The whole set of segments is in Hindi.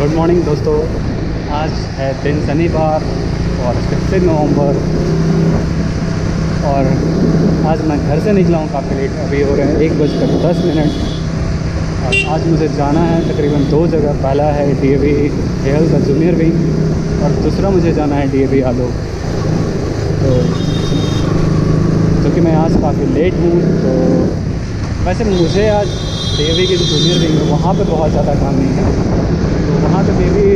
गुड मॉर्निंग दोस्तों। आज है दिन शनिवार और 6 नवंबर और आज मैं घर से निकला हूँ काफ़ी लेट। अभी हो रहे हैं 1:10 और आज मुझे जाना है तकरीबन 2 जगह। पहला है DAV हेल का जूनियर विंग और दूसरा मुझे जाना है DAV आलोक। तो क्योंकि मैं आज काफ़ी लेट हूँ तो वैसे मुझे आज DAV की जो जूनियर विंग है वहाँ पे बहुत ज़्यादा काम नहीं है, तो वहाँ पे भी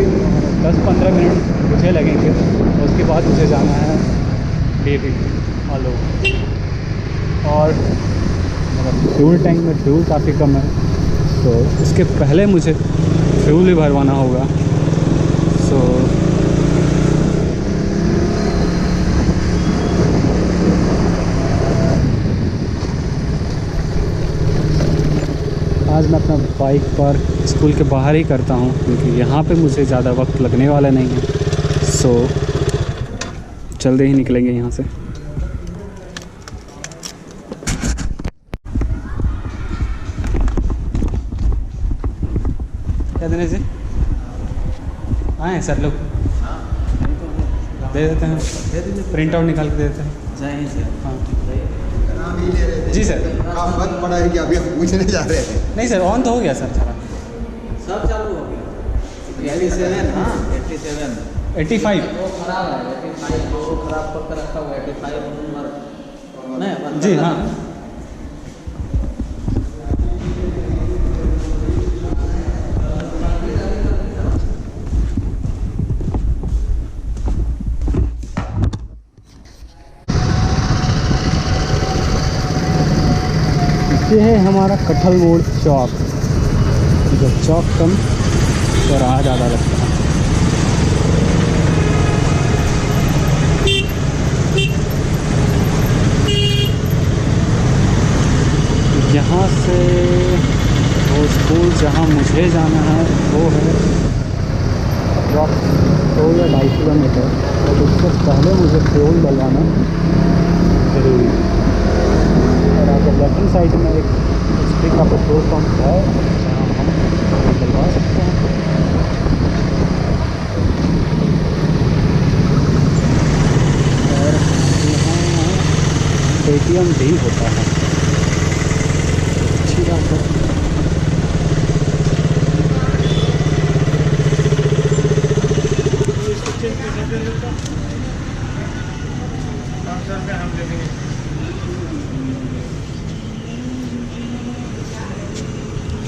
10-15 मिनट मुझे लगेंगे। तो उसके बाद मुझे जाना है DAV आलोक। और मतलब फ्यूल टैंक में फ्यूल काफ़ी कम है, तो उसके पहले मुझे फ्यूल भी भरवाना होगा। सो आज मैं अपना बाइक पार्क स्कूल के बाहर ही करता हूँ क्योंकि यहाँ पे मुझे ज़्यादा वक्त लगने वाला नहीं है। सो जल्दी ही निकलेंगे यहाँ से। क्या देने से आए सर लोग? दे देते हैं, प्रिंट आउट निकाल के दे देते हैं। हाँ जी सर। काम बंद पड़ा है कि अभी हम पूछने जा रहे थे? नहीं सर, ऑन तो हो गया सर सारा, सब चालू हो गया। 87 हाँ 87 85 वो खराब है। 85 वो खराब करके रखा हुआ है। 85 नंबर नहीं जी हाँ। ये है हमारा कटहल मोड़ चौक, जो चौक कम और आ ज़्यादा लगता है। यहाँ से वो स्कूल जहाँ मुझे जाना है वो है अप्रॉक्स 2 या 2.5 किलोमीटर, और उससे पहले मुझे फ्यूल डलवाना ज़रूरी है। और आगे लेफ्ट साइड में एक HP का पेट्रोल पंप है जहाँ हम डलवा सकते हैं। और यहाँ ATM भी होता है, अच्छी बात है।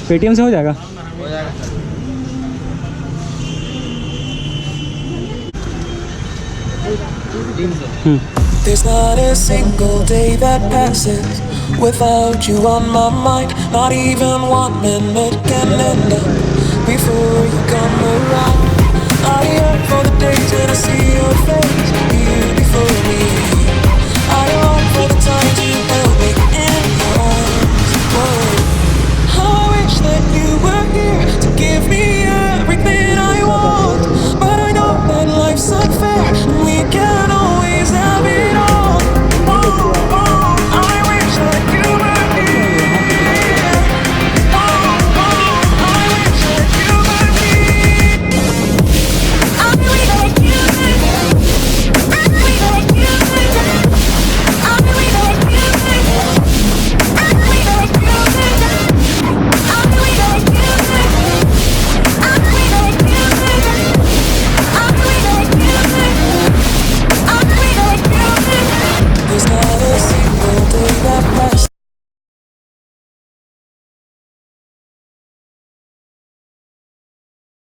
पेटीएम से हो जाएगा? हो जाएगा sir. There's not a single day that passes without you on my mind. Not even 1 minute can end up before you come around. I yearn for the days when I see your face, you before me.